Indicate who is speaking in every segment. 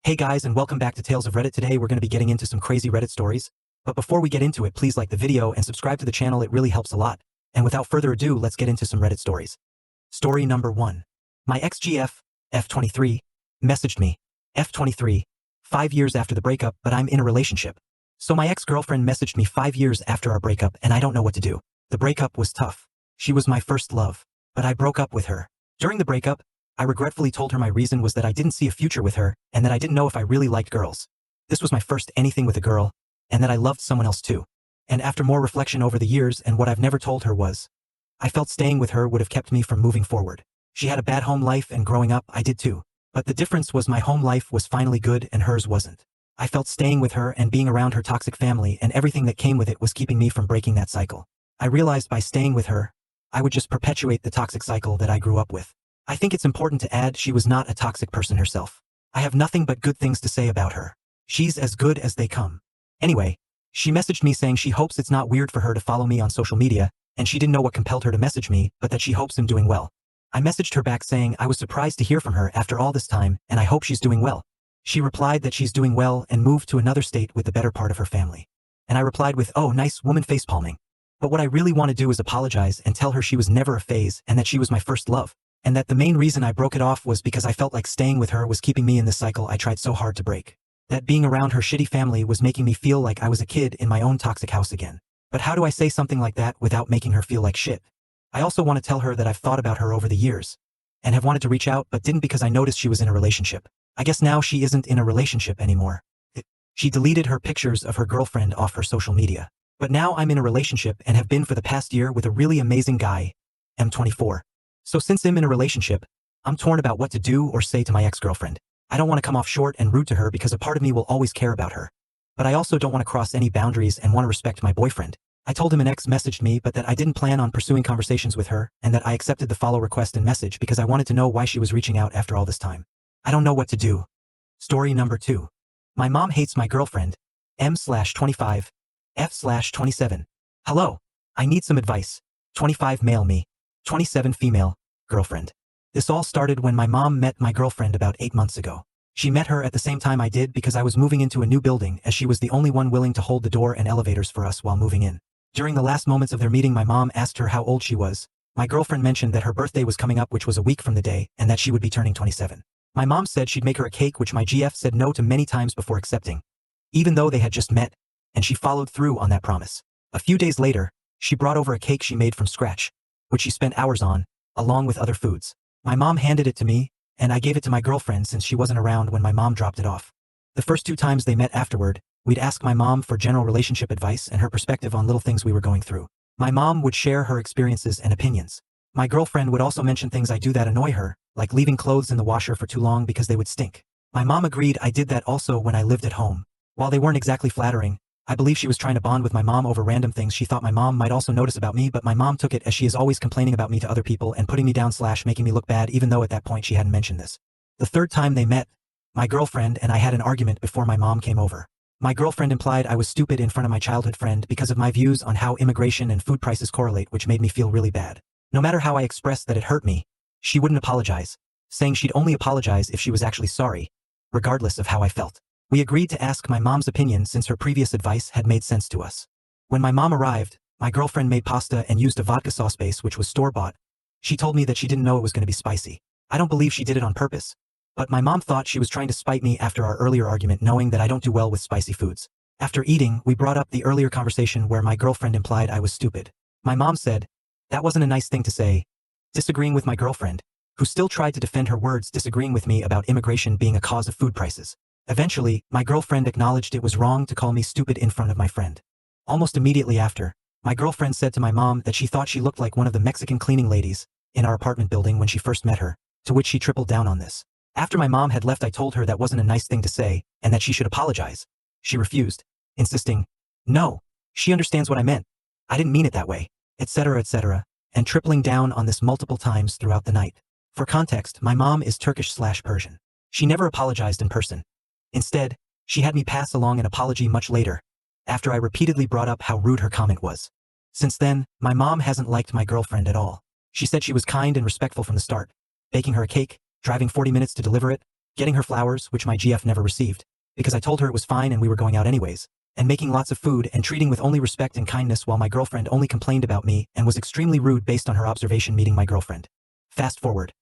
Speaker 1: Hey guys, and welcome back to Tales of Reddit. Today we're going to be getting into some crazy Reddit stories. But before we get into it, please like the video and subscribe to the channel, it really helps a lot. And without further ado, let's get into some Reddit stories. Story number 1. My ex-GF, F23, messaged me, F23, 5 years after the breakup, but I'm in a relationship. So my ex-girlfriend messaged me 5 years after our breakup and I don't know what to do. The breakup was tough. She was my first love, but I broke up with her. During the breakup, I regretfully told her my reason was that I didn't see a future with her and that I didn't know if I really liked girls. This was my first anything with a girl, and that I loved someone else too. And after more reflection over the years and what I've never told her was, I felt staying with her would have kept me from moving forward. She had a bad home life and growing up I did too. But the difference was my home life was finally good and hers wasn't. I felt staying with her and being around her toxic family and everything that came with it was keeping me from breaking that cycle. I realized by staying with her, I would just perpetuate the toxic cycle that I grew up with. I think it's important to add she was not a toxic person herself. I have nothing but good things to say about her. She's as good as they come. Anyway, she messaged me saying she hopes it's not weird for her to follow me on social media, and she didn't know what compelled her to message me, but that she hopes I'm doing well. I messaged her back saying I was surprised to hear from her after all this time, and I hope she's doing well. She replied that she's doing well and moved to another state with the better part of her family. And I replied with, oh, nice woman facepalming. But what I really want to do is apologize and tell her she was never a phase and that she was my first love. And that the main reason I broke it off was because I felt like staying with her was keeping me in the cycle I tried so hard to break. That being around her shitty family was making me feel like I was a kid in my own toxic house again. But how do I say something like that without making her feel like shit? I also want to tell her that I've thought about her over the years and have wanted to reach out but didn't because I noticed she was in a relationship. I guess now she isn't in a relationship anymore. She deleted her pictures of her girlfriend off her social media. But now I'm in a relationship and have been for the past year with a really amazing guy, M24. So since I'm in a relationship, I'm torn about what to do or say to my ex-girlfriend. I don't want to come off short and rude to her because a part of me will always care about her. But I also don't want to cross any boundaries and want to respect my boyfriend. I told him an ex messaged me but that I didn't plan on pursuing conversations with her and that I accepted the follow request and message because I wanted to know why she was reaching out after all this time. I don't know what to do. Story number 2. My mom hates my girlfriend, M/25, F/27. Hello. I need some advice. 25 male me. 27 female, girlfriend. This all started when my mom met my girlfriend about 8 months ago. She met her at the same time I did because I was moving into a new building as she was the only one willing to hold the door and elevators for us while moving in. During the last moments of their meeting my mom asked her how old she was. My girlfriend mentioned that her birthday was coming up which was a week from the day and that she would be turning 27. My mom said she'd make her a cake which my GF said no to many times before accepting. Even though they had just met, and she followed through on that promise. A few days later, she brought over a cake she made from scratch, which she spent hours on, along with other foods. My mom handed it to me, and I gave it to my girlfriend since she wasn't around when my mom dropped it off. The first 2 times they met afterward, we'd ask my mom for general relationship advice and her perspective on little things we were going through. My mom would share her experiences and opinions. My girlfriend would also mention things I do that annoy her, like leaving clothes in the washer for too long because they would stink. My mom agreed I did that also when I lived at home. While they weren't exactly flattering, I believe she was trying to bond with my mom over random things she thought my mom might also notice about me, but my mom took it as she is always complaining about me to other people and putting me down / making me look bad even though at that point she hadn't mentioned this. The 3rd time they met, my girlfriend and I had an argument before my mom came over. My girlfriend implied I was stupid in front of my childhood friend because of my views on how immigration and food prices correlate, which made me feel really bad. No matter how I expressed that it hurt me, she wouldn't apologize, saying she'd only apologize if she was actually sorry, regardless of how I felt. We agreed to ask my mom's opinion since her previous advice had made sense to us. When my mom arrived, my girlfriend made pasta and used a vodka sauce base which was store-bought. She told me that she didn't know it was going to be spicy. I don't believe she did it on purpose. But my mom thought she was trying to spite me after our earlier argument knowing that I don't do well with spicy foods. After eating, we brought up the earlier conversation where my girlfriend implied I was stupid. My mom said, that wasn't a nice thing to say, disagreeing with my girlfriend, who still tried to defend her words disagreeing with me about immigration being a cause of food prices. Eventually, my girlfriend acknowledged it was wrong to call me stupid in front of my friend. Almost immediately after, my girlfriend said to my mom that she thought she looked like one of the Mexican cleaning ladies in our apartment building when she first met her, to which she tripled down on this. After my mom had left I told her that wasn't a nice thing to say and that she should apologize. She refused, insisting, no, she understands what I meant. I didn't mean it that way, etc., and tripling down on this multiple times throughout the night. For context, my mom is Turkish/Persian. She never apologized in person. Instead, she had me pass along an apology much later, after I repeatedly brought up how rude her comment was. Since then, my mom hasn't liked my girlfriend at all. She said she was kind and respectful from the start, baking her a cake, driving 40 minutes to deliver it, getting her flowers, which my GF never received, because I told her it was fine and we were going out anyways, and making lots of food and treating with only respect and kindness while my girlfriend only complained about me and was extremely rude based on her observation meeting my girlfriend. Fast forward.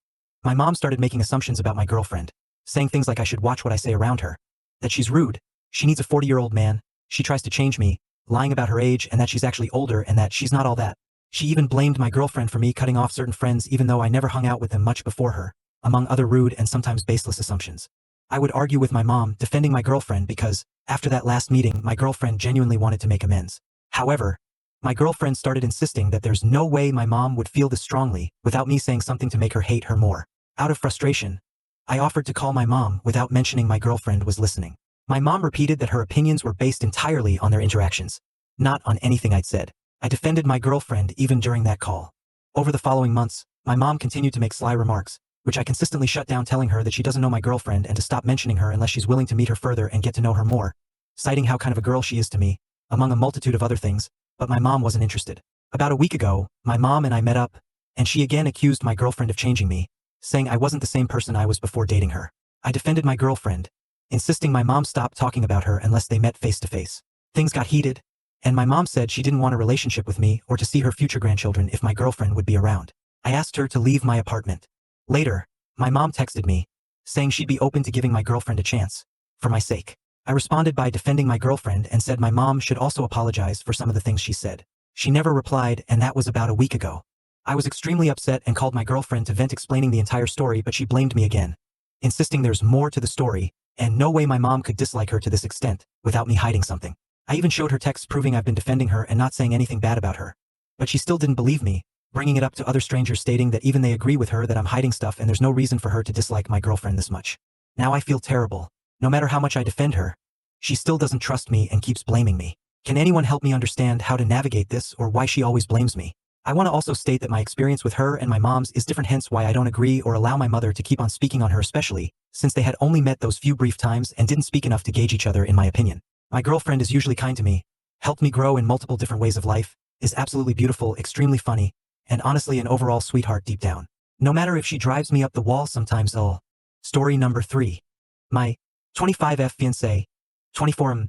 Speaker 1: My mom started making assumptions about my girlfriend, saying things like I should watch what I say around her, that she's rude, she needs a 40-year-old man, she tries to change me, lying about her age and that she's actually older and that she's not all that. She even blamed my girlfriend for me cutting off certain friends even though I never hung out with them much before her, among other rude and sometimes baseless assumptions. I would argue with my mom, defending my girlfriend because, after that last meeting, my girlfriend genuinely wanted to make amends. However, my girlfriend started insisting that there's no way my mom would feel this strongly without me saying something to make her hate her more. Out of frustration, I offered to call my mom without mentioning my girlfriend was listening. My mom repeated that her opinions were based entirely on their interactions, not on anything I'd said. I defended my girlfriend even during that call. Over the following months, my mom continued to make sly remarks, which I consistently shut down, telling her that she doesn't know my girlfriend and to stop mentioning her unless she's willing to meet her further and get to know her more, citing how kind of a girl she is to me, among a multitude of other things, but my mom wasn't interested. About a week ago, my mom and I met up, and she again accused my girlfriend of changing me, saying I wasn't the same person I was before dating her. I defended my girlfriend, insisting my mom stop talking about her unless they met face to face. Things got heated, and my mom said she didn't want a relationship with me or to see her future grandchildren if my girlfriend would be around. I asked her to leave my apartment. Later, my mom texted me, saying she'd be open to giving my girlfriend a chance, for my sake. I responded by defending my girlfriend and said my mom should also apologize for some of the things she said. She never replied, and that was about a week ago. I was extremely upset and called my girlfriend to vent, explaining the entire story, but she blamed me again, insisting there's more to the story, and no way my mom could dislike her to this extent, without me hiding something. I even showed her texts proving I've been defending her and not saying anything bad about her. But she still didn't believe me, bringing it up to other strangers, stating that even they agree with her that I'm hiding stuff and there's no reason for her to dislike my girlfriend this much. Now I feel terrible. No matter how much I defend her, she still doesn't trust me and keeps blaming me. Can anyone help me understand how to navigate this or why she always blames me? I want to also state that my experience with her and my mom's is different, hence why I don't agree or allow my mother to keep on speaking on her, especially since they had only met those few brief times and didn't speak enough to gauge each other in my opinion. My girlfriend is usually kind to me, helped me grow in multiple different ways of life, is absolutely beautiful, extremely funny, and honestly an overall sweetheart deep down. No matter if she drives me up the wall sometimes. Story number 3. My 25F fiancé, 24M,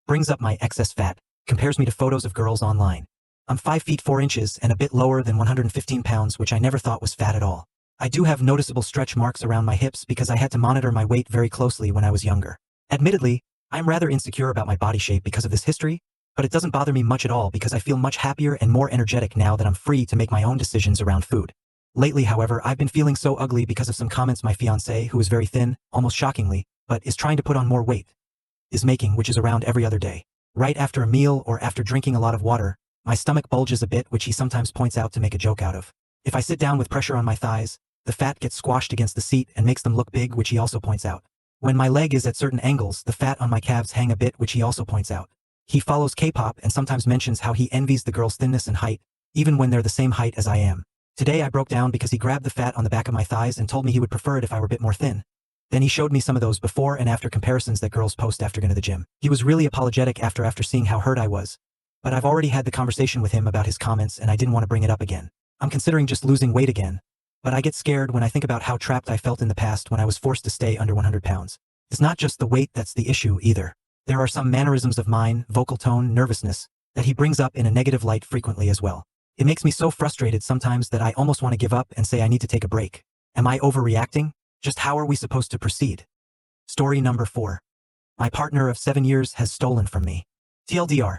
Speaker 1: brings up my excess fat, compares me to photos of girls online. I'm 5 feet 4 inches and a bit lower than 115 pounds, which I never thought was fat at all. I do have noticeable stretch marks around my hips because I had to monitor my weight very closely when I was younger. Admittedly, I'm rather insecure about my body shape because of this history, but it doesn't bother me much at all because I feel much happier and more energetic now that I'm free to make my own decisions around food. Lately, however, I've been feeling so ugly because of some comments my fiancé, who is very thin, almost shockingly, but is trying to put on more weight, is making, which is around every other day. Right after a meal or after drinking a lot of water, my stomach bulges a bit, which he sometimes points out to make a joke out of. If I sit down with pressure on my thighs, the fat gets squashed against the seat and makes them look big, which he also points out. When my leg is at certain angles, the fat on my calves hang a bit, which he also points out. He follows K-pop and sometimes mentions how he envies the girls' thinness and height, even when they're the same height as I am. Today I broke down because he grabbed the fat on the back of my thighs and told me he would prefer it if I were a bit more thin. Then he showed me some of those before and after comparisons that girls post after going to the gym. He was really apologetic after seeing how hurt I was. But I've already had the conversation with him about his comments and I didn't want to bring it up again. I'm considering just losing weight again, but I get scared when I think about how trapped I felt in the past when I was forced to stay under 100 pounds. It's not just the weight that's the issue either. There are some mannerisms of mine, vocal tone, nervousness, that he brings up in a negative light frequently as well. It makes me so frustrated sometimes that I almost want to give up and say I need to take a break. Am I overreacting? Just how are we supposed to proceed? Story number 4. My partner of 7 years has stolen from me. TLDR.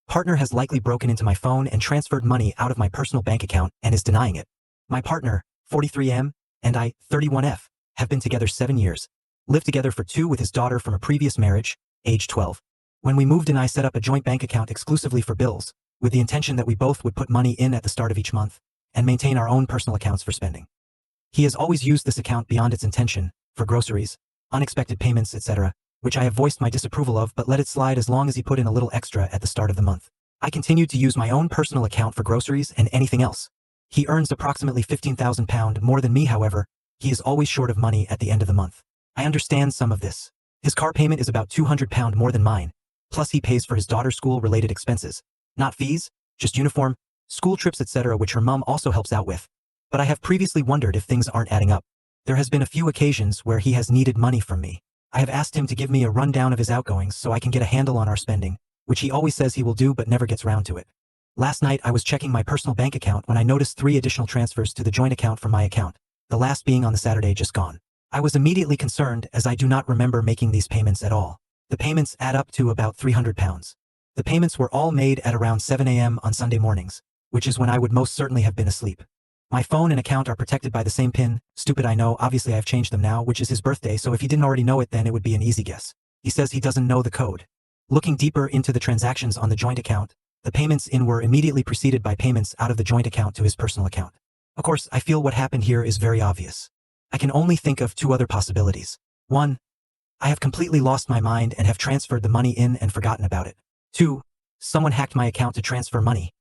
Speaker 1: Partner has likely broken into my phone and transferred money out of my personal bank account and is denying it. My partner, 43M, and I, 31F, have been together 7 years. Lived together for 2 with his daughter from a previous marriage, age 12. When we moved in, I set up a joint bank account exclusively for bills, with the intention that we both would put money in at the start of each month, and maintain our own personal accounts for spending. He has always used this account beyond its intention, for groceries, unexpected payments, etc., which I have voiced my disapproval of but let it slide as long as he put in a little extra at the start of the month. I continued to use my own personal account for groceries and anything else. He earns approximately £15,000 more than me, however, he is always short of money at the end of the month. I understand some of this. His car payment is about £200 more than mine, plus he pays for his daughter's school-related expenses. Not fees, just uniform, school trips, etc., which her mom also helps out with. But I have previously wondered if things aren't adding up. There has been a few occasions where he has needed money from me. I have asked him to give me a rundown of his outgoings so I can get a handle on our spending, which he always says he will do but never gets round to it. Last night I was checking my personal bank account when I noticed 3 additional transfers to the joint account from my account, the last being on the Saturday just gone. I was immediately concerned as I do not remember making these payments at all. The payments add up to about £300. The payments were all made at around 7 a.m. on Sunday mornings, which is when I would most certainly have been asleep. My phone and account are protected by the same PIN. Stupid, I know, obviously I've changed them now, which is his birthday, so if he didn't already know it then it would be an easy guess. He says he doesn't know the code. Looking deeper into the transactions on the joint account, the payments in were immediately preceded by payments out of the joint account to his personal account. Of course, I feel what happened here is very obvious. I can only think of 2 other possibilities. 1. I have completely lost my mind and have transferred the money in and forgotten about it. 2. Someone hacked my account to transfer money.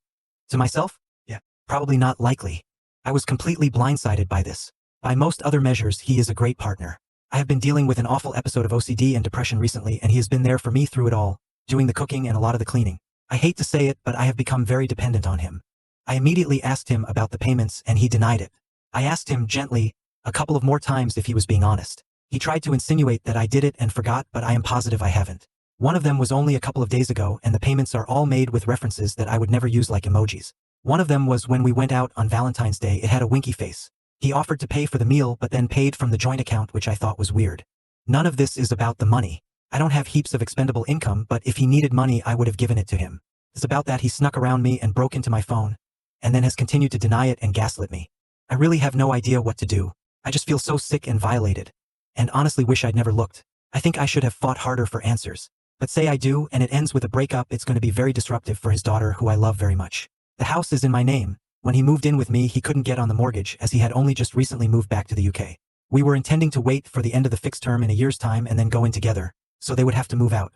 Speaker 1: To myself? Yeah, probably not likely. I was completely blindsided by this. By most other measures, he is a great partner. I have been dealing with an awful episode of OCD and depression recently, and he has been there for me through it all, doing the cooking and a lot of the cleaning. I hate to say it, but I have become very dependent on him. I immediately asked him about the payments and he denied it. I asked him gently, a couple of more times if he was being honest. He tried to insinuate that I did it and forgot, but I am positive I haven't. One of them was only a couple of days ago, and the payments are all made with references that I would never use, like emojis. One of them was when we went out on Valentine's Day. It had a winky face. He offered to pay for the meal but then paid from the joint account, which I thought was weird. None of this is about the money. I don't have heaps of expendable income, but if he needed money I would have given it to him. It's about that he snuck around me and broke into my phone, and then has continued to deny it and gaslit me. I really have no idea what to do. I just feel so sick and violated. And honestly wish I'd never looked. I think I should have fought harder for answers. But say I do and it ends with a breakup, it's going to be very disruptive for his daughter, who I love very much. The house is in my name. When he moved in with me he couldn't get on the mortgage as he had only just recently moved back to the UK. We were intending to wait for the end of the fixed term in a year's time and then go in together, so they would have to move out.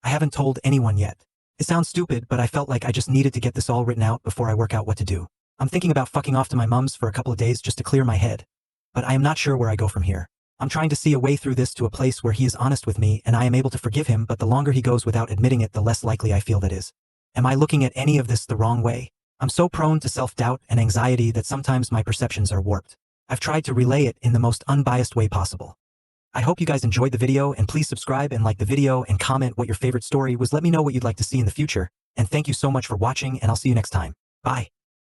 Speaker 1: I haven't told anyone yet. It sounds stupid, but I felt like I just needed to get this all written out before I work out what to do. I'm thinking about fucking off to my mum's for a couple of days just to clear my head. But I am not sure where I go from here. I'm trying to see a way through this to a place where he is honest with me and I am able to forgive him, but the longer he goes without admitting it, the less likely I feel that is. Am I looking at any of this the wrong way? I'm so prone to self-doubt and anxiety that sometimes my perceptions are warped. I've tried to relay it in the most unbiased way possible. I hope you guys enjoyed the video, and please subscribe and like the video and comment what your favorite story was. Let me know what you'd like to see in the future. And thank you so much for watching, and I'll see you next time. Bye.